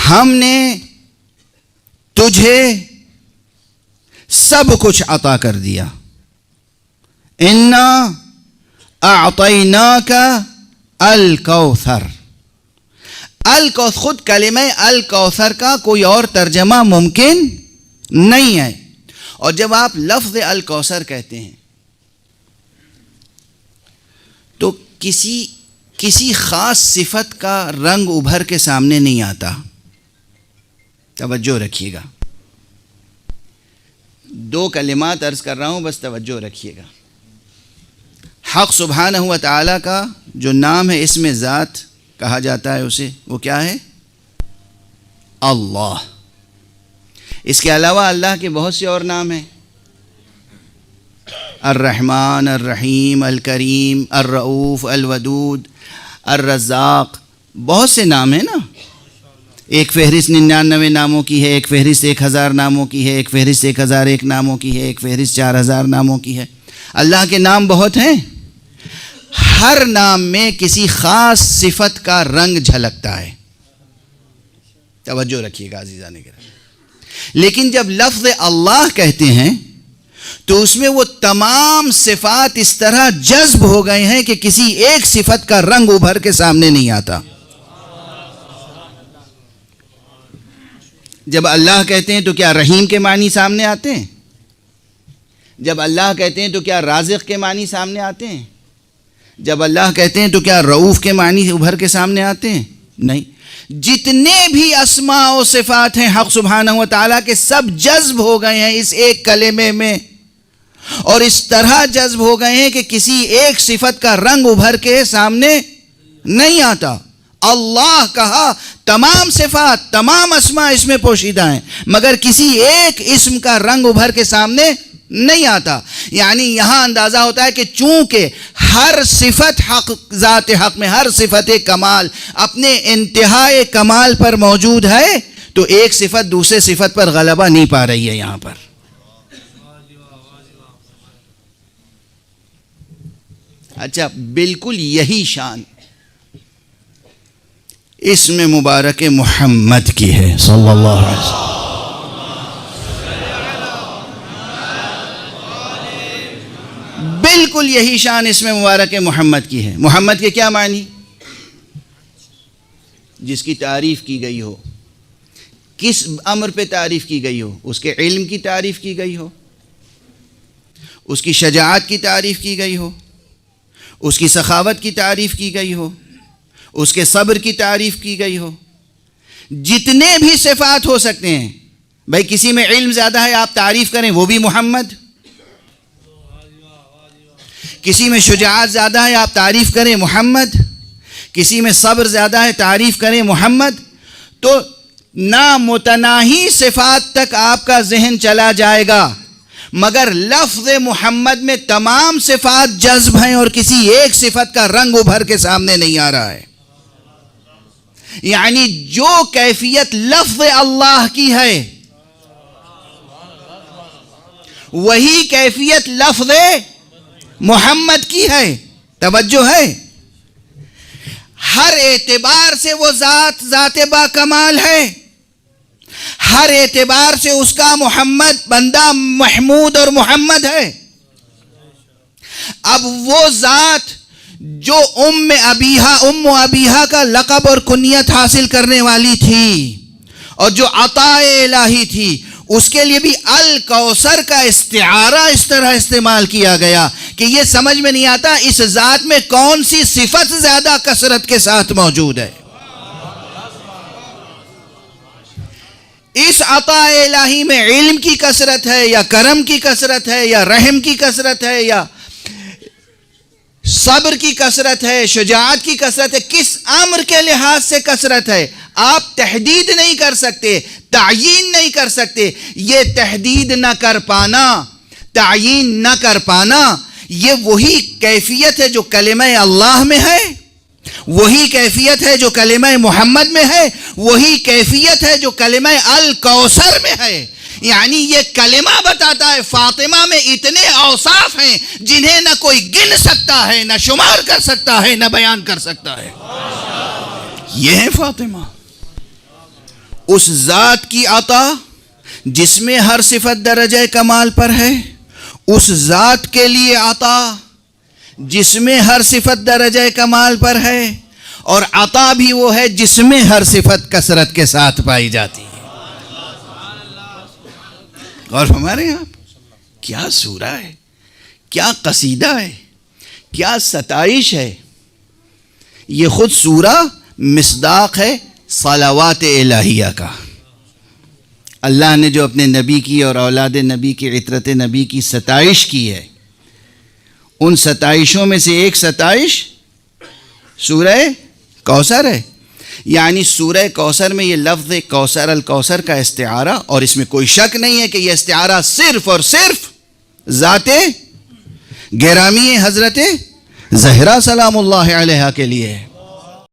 ہم نے تجھے سب کچھ عطا کر دیا. انا اعطیناک الکوثر. الکوثر خود کلمہ الکوثر کا کوئی اور ترجمہ ممکن نہیں ہے. اور جب آپ لفظ الکوثر کہتے ہیں تو کسی خاص صفت کا رنگ ابھر کے سامنے نہیں آتا. توجہ رکھیے گا. 2 کلمات عرض کر رہا ہوں، بس توجہ رکھیے گا. حق سبحانہ و تعالیٰ کا جو نام ہے، اسم ذات کہا جاتا ہے اسے، وہ کیا ہے؟ اللہ. اس کے علاوہ اللہ کے بہت سے اور نام ہیں. الرحمن، الرحیم، الکریم، الرؤوف، الودود، الرزاق، بہت سے نام ہیں نا. ایک فہرست 99 ناموں کی ہے، ایک فہرست 1000 ناموں کی ہے، ایک فہرست 1001 ناموں کی ہے، ایک فہرست 4000 ناموں کی ہے. اللہ کے نام بہت ہیں. ہر نام میں کسی خاص صفت کا رنگ جھلکتا ہے. توجہ رکھیے گا عزیزان کرام. لیکن جب لفظ اللہ کہتے ہیں تو اس میں وہ تمام صفات اس طرح جذب ہو گئے ہیں کہ کسی ایک صفت کا رنگ ابھر کے سامنے نہیں آتا. جب اللہ کہتے ہیں تو کیا رحیم کے معنی سامنے آتے ہیں؟ جب اللہ کہتے ہیں تو کیا رازق کے معنی سامنے آتے ہیں؟ جب اللہ کہتے ہیں تو کیا رؤوف کے معنی ابھر کے سامنے آتے ہیں؟ نہیں. جتنے بھی اسماء و صفات ہیں حق سبحانہ و تعالیٰ کے، سب جذب ہو گئے ہیں اس ایک کلمے میں، اور اس طرح جذب ہو گئے ہیں کہ کسی ایک صفت کا رنگ ابھر کے سامنے نہیں آتا. اللہ کہا، تمام صفات، تمام اسماء اس میں پوشیدہ ہیں، مگر کسی ایک اسم کا رنگ ابھر کے سامنے نہیں آتا. یعنی یہاں اندازہ ہوتا ہے کہ چونکہ ہر صفت حق، ذات حق میں ہر صفت کمال اپنے انتہائے کمال پر موجود ہے، تو ایک صفت دوسرے صفت پر غلبہ نہیں پا رہی ہے. یہاں پر اچھا، بالکل یہی شان اسم مبارک محمد کی ہے صلی اللہ علیہ وسلم. بالکل یہی شان اسم مبارک محمد کی ہے. محمد کے کیا معنی؟ جس کی تعریف کی گئی ہو. کس امر پہ تعریف کی گئی ہو؟ اس کے علم کی تعریف کی گئی ہو، اس کی شجاعت کی تعریف کی گئی ہو، اس کی سخاوت کی تعریف کی گئی ہو، اس کے صبر کی تعریف کی گئی ہو. جتنے بھی صفات ہو سکتے ہیں. بھائی کسی میں علم زیادہ ہے، آپ تعریف کریں، وہ بھی محمد. کسی میں شجاعت زیادہ ہے، آپ تعریف کریں، محمد. کسی میں صبر زیادہ ہے، تعریف کریں، محمد. تو نامتناہی صفات تک آپ کا ذہن چلا جائے گا، مگر لفظ محمد میں تمام صفات جذب ہیں اور کسی ایک صفت کا رنگ ابھر کے سامنے نہیں آ رہا ہے. یعنی جو کیفیت لفظ اللہ کی ہے، وہی کیفیت لفظ محمد کی ہے. توجہ ہے. ہر اعتبار سے وہ ذات با کمال ہے. ہر اعتبار سے اس کا محمد بندہ محمود اور محمد ہے. اب وہ ذات جو ام ابیہا کا لقب اور کنیت حاصل کرنے والی تھی اور جو عطا الہی تھی، اس کے لیے بھی الکوثر کا استعارہ اس طرح استعمال کیا گیا کہ یہ سمجھ میں نہیں آتا اس ذات میں کون سی صفت زیادہ کثرت کے ساتھ موجود ہے. اس عطا الہی میں علم کی کثرت ہے یا کرم کی کثرت ہے یا رحم کی کثرت ہے یا صبر کی کثرت ہے، شجاعت کی کثرت ہے، کس امر کے لحاظ سے کثرت ہے آپ تحدید نہیں کر سکتے، تعیین نہیں کر سکتے. یہ تحدید نہ کر پانا، تعیین نہ کر پانا، یہ وہی کیفیت ہے جو کلمہ اللہ میں ہے، وہی کیفیت ہے جو کلمہ محمد میں ہے، وہی کیفیت ہے جو کلمہ الکوثر میں ہے. یعنی یہ کلمہ بتاتا ہے فاطمہ میں اتنے اوصاف ہیں جنہیں نہ کوئی گن سکتا ہے، نہ شمار کر سکتا ہے، نہ بیان کر سکتا ہے. یہ ہے فاطمہ. اس ذات کی عطا جس میں ہر صفت درجہ کمال پر ہے، اس ذات کے لیے عطا جس میں ہر صفت درجہ کمال پر ہے، اور عطا بھی وہ ہے جس میں ہر صفت کثرت کے ساتھ پائی جاتی ہے۔ اور ہمارے یہاں کیا سورہ ہے، کیا قصیدہ ہے، کیا ستائش ہے۔ یہ خود سورہ مصداق ہے صلوات الہیہ کا۔ اللہ نے جو اپنے نبی کی اور اولاد نبی کی عطرت نبی کی ستائش کی ہے، ان ستائشوں میں سے ایک ستائش سورہ کوثر ہے۔ یعنی سورہ کوثر میں یہ لفظ کوثر الکوثر کا استعارہ، اور اس میں کوئی شک نہیں ہے کہ یہ استعارہ صرف اور صرف ذات گرامی حضرت زہرا سلام اللہ علیہا کے لیے ہے۔